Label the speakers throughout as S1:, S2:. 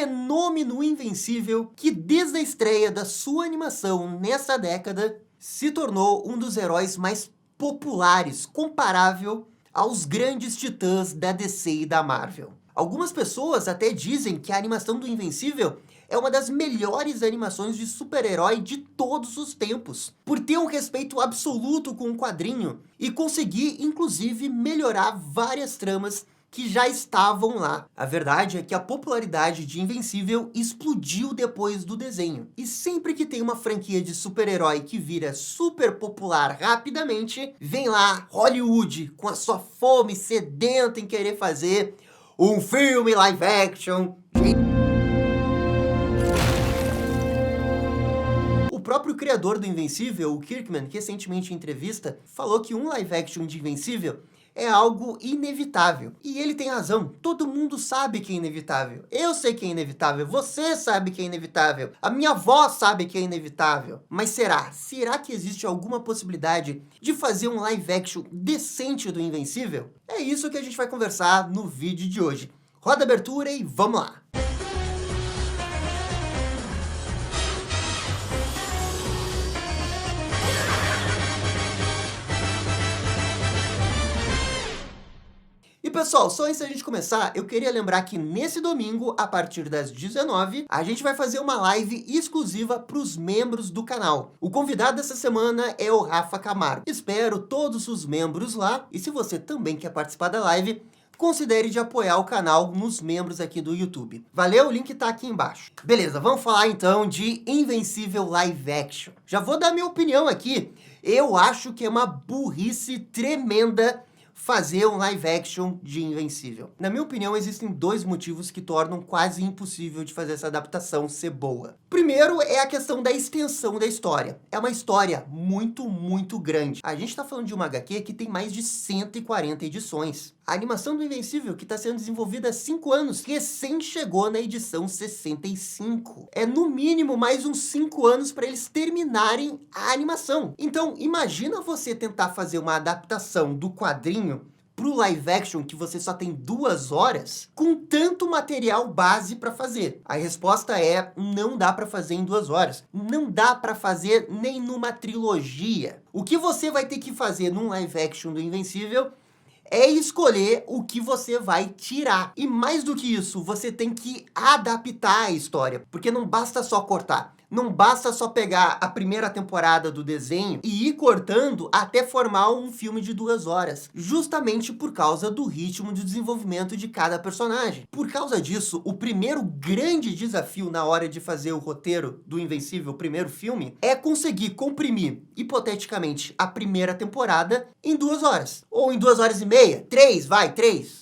S1: fenômeno invencível que desde a estreia da sua animação nessa década se tornou um dos heróis mais populares, comparável aos grandes titãs da DC e da Marvel. Algumas pessoas até dizem que a animação do Invencível é uma das melhores animações de super-herói de todos os tempos, por ter um respeito absoluto com o quadrinho e conseguir, inclusive, melhorar várias tramas que já estavam lá. A verdade é que a popularidade de Invencível explodiu depois do desenho. E sempre que tem uma franquia de super-herói que vira super popular rapidamente, vem lá Hollywood com a sua fome sedenta em querer fazer um filme live action. O próprio criador do Invencível, o Kirkman, recentemente em entrevista, falou que um live action de Invencível é algo inevitável. E ele tem razão. Todo mundo sabe que é inevitável. Eu sei que é inevitável. Você sabe que é inevitável. A minha avó sabe que é inevitável. Mas será? Será que existe alguma possibilidade de fazer um live action decente do Invencível? É isso que a gente vai conversar no vídeo de hoje. Roda a abertura e vamos lá! E pessoal, só antes da gente começar, eu queria lembrar que nesse domingo, a partir das 19h, a gente vai fazer uma live exclusiva para os membros do canal. O convidado dessa semana é o Rafa Camargo. Espero todos os membros lá, e se você também quer participar da live, considere de apoiar o canal nos membros aqui do YouTube. Valeu? O link tá aqui embaixo. Beleza, vamos falar então de Invencível Live Action. Já vou dar minha opinião aqui. Eu acho que é uma burrice tremenda fazer um live action de Invencível. Na minha opinião, existem dois motivos que tornam quase impossível de fazer essa adaptação ser boa. Primeiro é a questão da extensão da história. É uma história muito grande. A gente tá falando de uma HQ que tem mais de 140 edições. A animação do Invencível, que está sendo desenvolvida há 5 anos, recém chegou na edição 65. É no mínimo mais uns 5 anos para eles terminarem a animação. Então, imagina você tentar fazer uma adaptação do quadrinho pro live action que você só tem 2 horas, com tanto material base para fazer. A resposta é, não dá para fazer em 2 horas. Não dá para fazer nem numa trilogia. O que você vai ter que fazer num live action do Invencível é escolher o que você vai tirar. E mais do que isso, você tem que adaptar a história, porque não basta só cortar. Não basta só pegar a primeira temporada do desenho e ir cortando até formar um filme de 2 horas, justamente por causa do ritmo de desenvolvimento de cada personagem. Por causa disso, o primeiro grande desafio na hora de fazer o roteiro do Invencível, o primeiro filme, é conseguir comprimir, hipoteticamente, a primeira temporada em 2 horas. Ou em 2 horas e meia, 3.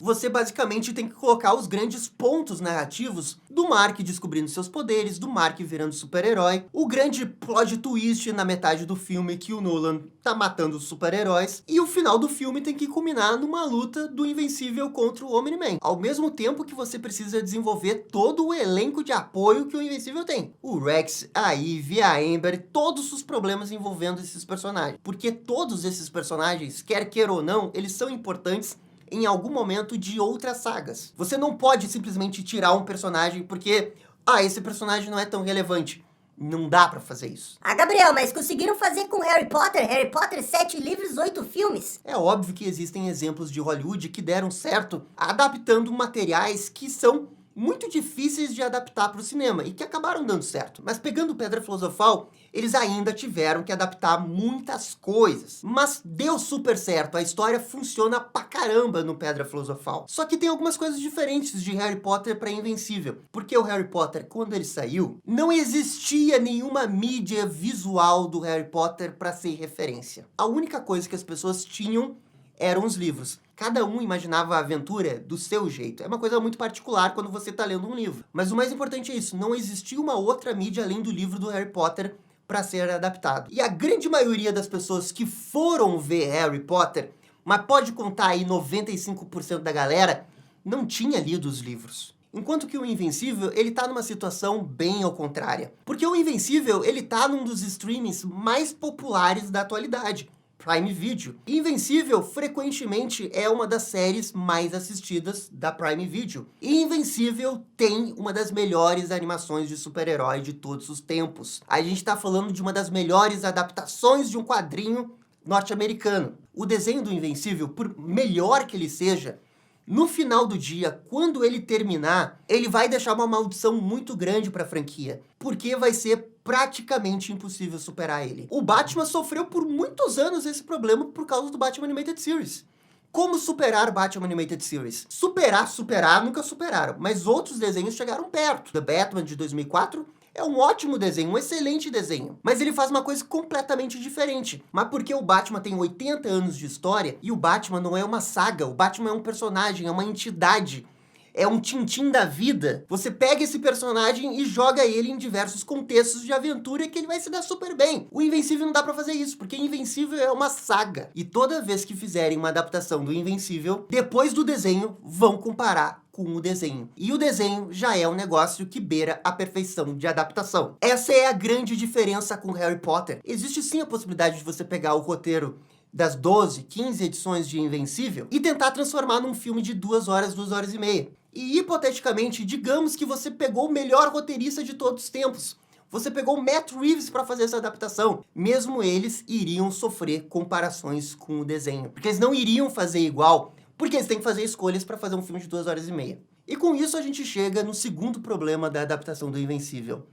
S1: Você basicamente tem que colocar os grandes pontos narrativos do Mark descobrindo seus poderes, do Mark virando super-herói, o grande plot twist na metade do filme que o Nolan tá matando os super-heróis, e o final do filme tem que culminar numa luta do Invencível contra o Omni-Man. Ao mesmo tempo que você precisa desenvolver todo o elenco de apoio que o Invencível tem. O Rex, a Eve, a Amber, todos os problemas envolvendo esses personagens. Porque todos esses personagens, quer queira ou não, eles são importantes em algum momento de outras sagas. Você não pode simplesmente tirar um personagem porque, esse personagem não é tão relevante. Não dá pra fazer isso.
S2: Gabriel, mas conseguiram fazer com Harry Potter? Harry Potter, 7 livros, 8 filmes.
S1: É óbvio que existem exemplos de Hollywood que deram certo adaptando materiais que são muito difíceis de adaptar para o cinema e que acabaram dando certo. Mas pegando Pedra Filosofal, eles ainda tiveram que adaptar muitas coisas. Mas deu super certo, a história funciona pra caramba no Pedra Filosofal. Só que tem algumas coisas diferentes de Harry Potter para Invencível. Porque o Harry Potter, quando ele saiu, não existia nenhuma mídia visual do Harry Potter para ser referência. A única coisa que as pessoas tinham eram os livros. Cada um imaginava a aventura do seu jeito. É uma coisa muito particular quando você está lendo um livro. Mas o mais importante é isso, não existia uma outra mídia além do livro do Harry Potter para ser adaptado. E a grande maioria das pessoas que foram ver Harry Potter, mas pode contar aí 95% da galera, não tinha lido os livros. Enquanto que o Invencível, ele tá numa situação bem ao contrário. Porque o Invencível, ele tá num dos streamings mais populares da atualidade. Prime Video. Invencível, frequentemente, é uma das séries mais assistidas da Prime Video. E Invencível tem uma das melhores animações de super-herói de todos os tempos. A gente está falando de uma das melhores adaptações de um quadrinho norte-americano. O desenho do Invencível, por melhor que ele seja, no final do dia, quando ele terminar, ele vai deixar uma maldição muito grande para a franquia, porque vai ser praticamente impossível superar ele. O Batman sofreu por muitos anos esse problema por causa do Batman Animated Series. Como superar Batman Animated Series? Superar, nunca superaram, mas outros desenhos chegaram perto. The Batman, de 2004, é um ótimo desenho, um excelente desenho. Mas ele faz uma coisa completamente diferente. Mas porque o Batman tem 80 anos de história, e o Batman não é uma saga, o Batman é um personagem, é uma entidade, é um Tintim da vida. Você pega esse personagem e joga ele em diversos contextos de aventura que ele vai se dar super bem. O Invencível não dá pra fazer isso, porque Invencível é uma saga. E toda vez que fizerem uma adaptação do Invencível, depois do desenho, vão comparar com o desenho. E o desenho já é um negócio que beira a perfeição de adaptação. Essa é a grande diferença com Harry Potter. Existe sim a possibilidade de você pegar o roteiro das 12, 15 edições de Invencível e tentar transformar num filme de 2 horas, 2 horas e meia. E, hipoteticamente, digamos que você pegou o melhor roteirista de todos os tempos. Você pegou o Matt Reeves para fazer essa adaptação. Mesmo eles iriam sofrer comparações com o desenho. Porque eles não iriam fazer igual, porque eles têm que fazer escolhas para fazer um filme de 2 horas e meia. E com isso a gente chega no segundo problema da adaptação do Invencível.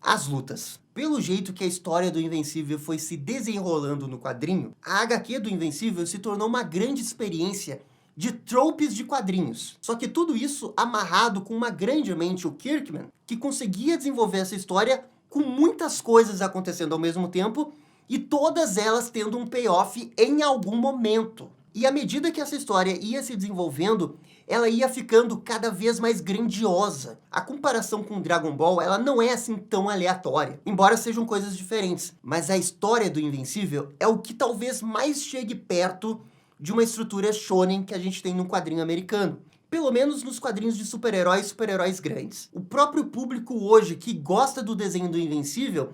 S1: As lutas. Pelo jeito que a história do Invencível foi se desenrolando no quadrinho, a HQ do Invencível se tornou uma grande experiência de tropes de quadrinhos. Só que tudo isso amarrado com uma grande mente, o Kirkman, que conseguia desenvolver essa história com muitas coisas acontecendo ao mesmo tempo e todas elas tendo um payoff em algum momento. E à medida que essa história ia se desenvolvendo, ela ia ficando cada vez mais grandiosa. A comparação com Dragon Ball, ela não é assim tão aleatória, embora sejam coisas diferentes. Mas a história do Invencível é o que talvez mais chegue perto de uma estrutura shonen que a gente tem num quadrinho americano. Pelo menos nos quadrinhos de super-heróis grandes. O próprio público hoje que gosta do desenho do Invencível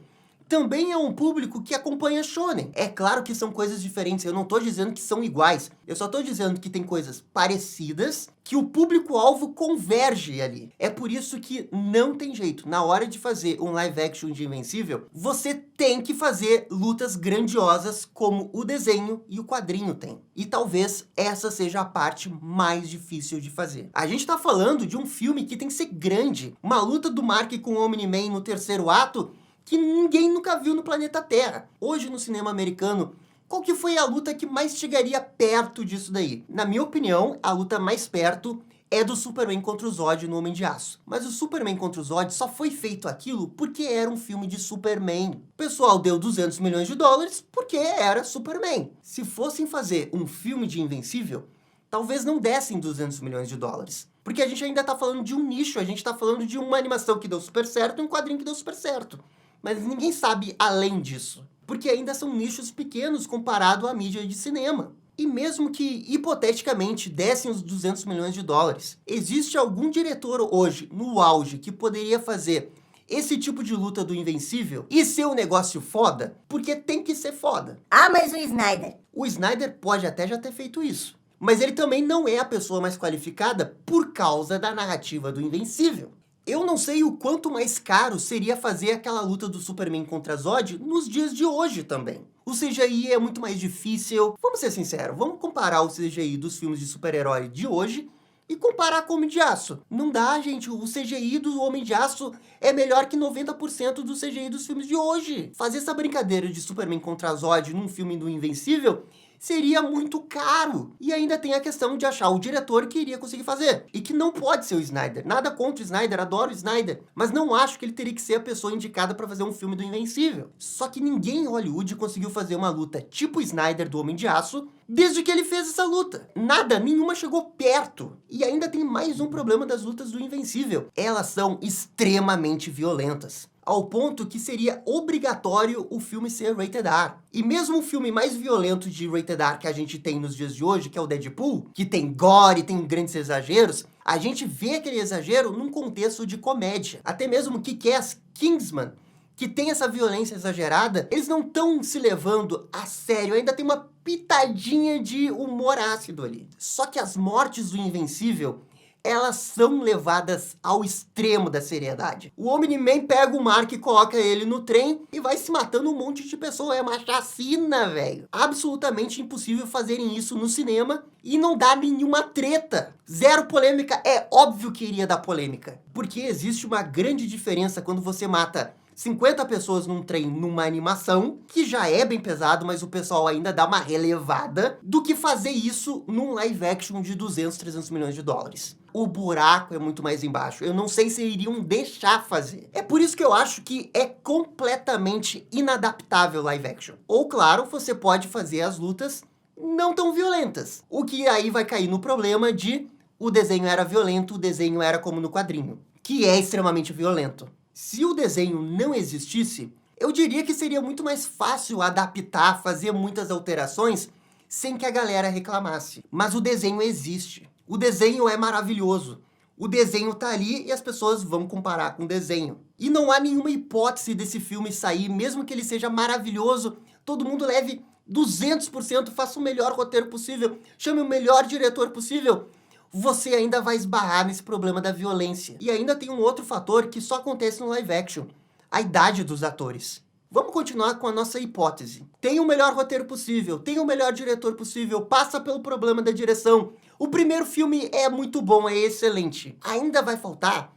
S1: também é um público que acompanha shonen. É claro que são coisas diferentes, eu não tô dizendo que são iguais. Eu só tô dizendo que tem coisas parecidas, que o público-alvo converge ali. É por isso que não tem jeito. Na hora de fazer um live action de Invencível, você tem que fazer lutas grandiosas como o desenho e o quadrinho tem. E talvez essa seja a parte mais difícil de fazer. A gente tá falando de um filme que tem que ser grande. Uma luta do Mark com o Omni-Man no terceiro ato que ninguém nunca viu no planeta Terra. Hoje, no cinema americano, qual que foi a luta que mais chegaria perto disso daí? Na minha opinião, a luta mais perto é do Superman contra o Zod no Homem de Aço. Mas o Superman contra o Zod só foi feito aquilo porque era um filme de Superman. O pessoal deu 200 milhões de dólares porque era Superman. Se fossem fazer um filme de Invencível, talvez não dessem 200 milhões de dólares. Porque a gente ainda tá falando de um nicho, a gente tá falando de uma animação que deu super certo e um quadrinho que deu super certo. Mas ninguém sabe além disso, porque ainda são nichos pequenos comparado à mídia de cinema. E mesmo que, hipoteticamente, dessem os 200 milhões de dólares, existe algum diretor hoje, no auge, que poderia fazer esse tipo de luta do Invencível e ser um negócio foda? Porque tem que ser foda.
S2: Ah, mas o Snyder.
S1: O Snyder pode até já ter feito isso, mas ele também não é a pessoa mais qualificada por causa da narrativa do Invencível. Eu não sei o quanto mais caro seria fazer aquela luta do Superman contra Zod nos dias de hoje também. O CGI é muito mais difícil. Vamos ser sinceros, vamos comparar o CGI dos filmes de super-herói de hoje e comparar com o Homem de Aço. Não dá, gente. O CGI do Homem de Aço é melhor que 90% do CGI dos filmes de hoje. Fazer essa brincadeira de Superman contra Zod num filme do Invencível seria muito caro. E ainda tem a questão de achar o diretor que iria conseguir fazer. E que não pode ser o Snyder. Nada contra o Snyder, adoro o Snyder. Mas não acho que ele teria que ser a pessoa indicada para fazer um filme do Invencível. Só que ninguém em Hollywood conseguiu fazer uma luta tipo o Snyder do Homem de Aço desde que ele fez essa luta. Nada, nenhuma chegou perto. E ainda tem mais um problema das lutas do Invencível. Elas são extremamente violentas, ao ponto que seria obrigatório o filme ser rated R. E mesmo o filme mais violento de rated R que a gente tem nos dias de hoje, que é o Deadpool, que tem gore, tem grandes exageros, a gente vê aquele exagero num contexto de comédia. Até mesmo Kick-Ass, Kingsman, que tem essa violência exagerada, eles não estão se levando a sério, ainda tem uma pitadinha de humor ácido ali. Só que as mortes do Invencível, elas são levadas ao extremo da seriedade. O Omni-Man pega o Mark e coloca ele no trem e vai se matando um monte de pessoa. É uma chacina, velho. Absolutamente impossível fazerem isso no cinema e não dá nenhuma treta. Zero polêmica. É óbvio que iria dar polêmica. Porque existe uma grande diferença quando você mata 50 pessoas num trem numa animação, que já é bem pesado, mas o pessoal ainda dá uma relevada, do que fazer isso num live action de 200, 300 milhões de dólares. O buraco é muito mais embaixo. Eu não sei se iriam deixar fazer. É por isso que eu acho que é completamente inadaptável live action. Ou, claro, você pode fazer as lutas não tão violentas. O que aí vai cair no problema de o desenho era violento, o desenho era como no quadrinho, que é extremamente violento. Se o desenho não existisse, eu diria que seria muito mais fácil adaptar, fazer muitas alterações, sem que a galera reclamasse. Mas o desenho existe. O desenho é maravilhoso. O desenho tá ali e as pessoas vão comparar com o desenho. E não há nenhuma hipótese desse filme sair, mesmo que ele seja maravilhoso, todo mundo leve 200%, faça o melhor roteiro possível, chame o melhor diretor possível, você ainda vai esbarrar nesse problema da violência. E ainda tem um outro fator que só acontece no live action: a idade dos atores. Vamos continuar com a nossa hipótese. Tem o melhor roteiro possível, tem o melhor diretor possível, passa pelo problema da direção. O primeiro filme é muito bom, é excelente. Ainda vai faltar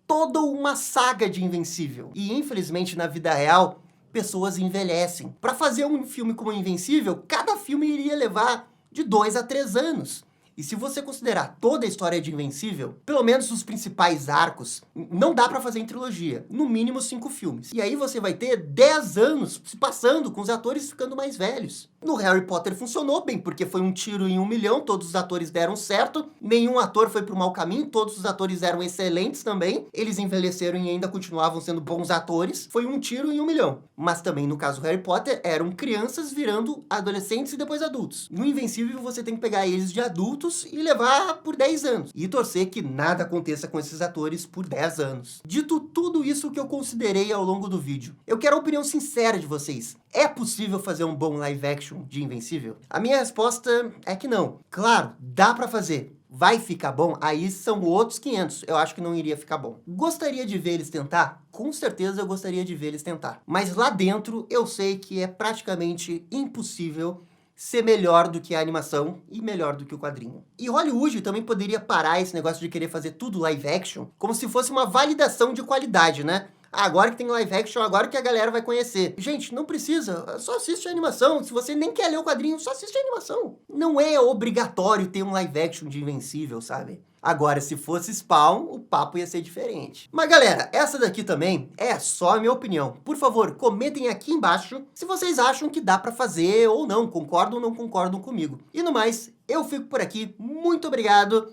S1: toda uma saga de Invencível. E infelizmente na vida real, pessoas envelhecem. Para fazer um filme como Invencível, cada filme iria levar de 2 a 3 anos. E se você considerar toda a história de Invencível, pelo menos os principais arcos, não dá pra fazer em trilogia. No mínimo 5 filmes. E aí você vai ter 10 anos se passando, com os atores ficando mais velhos. No Harry Potter funcionou bem, porque foi um tiro em 1 milhão, todos os atores deram certo, nenhum ator foi pro mau caminho, todos os atores eram excelentes também, eles envelheceram e ainda continuavam sendo bons atores, foi um tiro em 1 milhão. Mas também, no caso do Harry Potter, eram crianças virando adolescentes e depois adultos. No Invencível, você tem que pegar eles de adultos e levar por 10 anos. E torcer que nada aconteça com esses atores por 10 anos. Dito tudo isso que eu considerei ao longo do vídeo, eu quero a opinião sincera de vocês. É possível fazer um bom live action de Invencível? A minha resposta é que não. Claro, dá pra fazer. Vai ficar bom? Aí são outros 500. Eu acho que não iria ficar bom. Gostaria de ver eles tentar? Com certeza eu gostaria de ver eles tentar. Mas lá dentro eu sei que é praticamente impossível ser melhor do que a animação e melhor do que o quadrinho. E Hollywood também poderia parar esse negócio de querer fazer tudo live action como se fosse uma validação de qualidade, né? Agora que tem live action, agora que a galera vai conhecer. Gente, não precisa, só assiste a animação. Se você nem quer ler o quadrinho, só assiste a animação. Não é obrigatório ter um live action de Invencível, sabe? Agora, se fosse Spawn, o papo ia ser diferente. Mas galera, essa daqui também é só a minha opinião. Por favor, comentem aqui embaixo se vocês acham que dá pra fazer ou não, concordam ou não concordam comigo. E no mais, eu fico por aqui, muito obrigado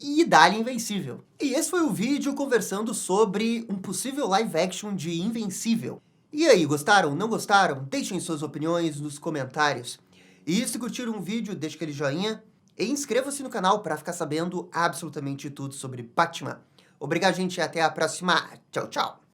S1: e dá-lhe Invencível. E esse foi o vídeo conversando sobre um possível live action de Invencível. E aí, gostaram? Não gostaram? Deixem suas opiniões nos comentários. E se curtiram o vídeo, deixe aquele joinha. E inscreva-se no canal para ficar sabendo absolutamente tudo sobre Batman. Obrigado, gente, e até a próxima. Tchau, tchau.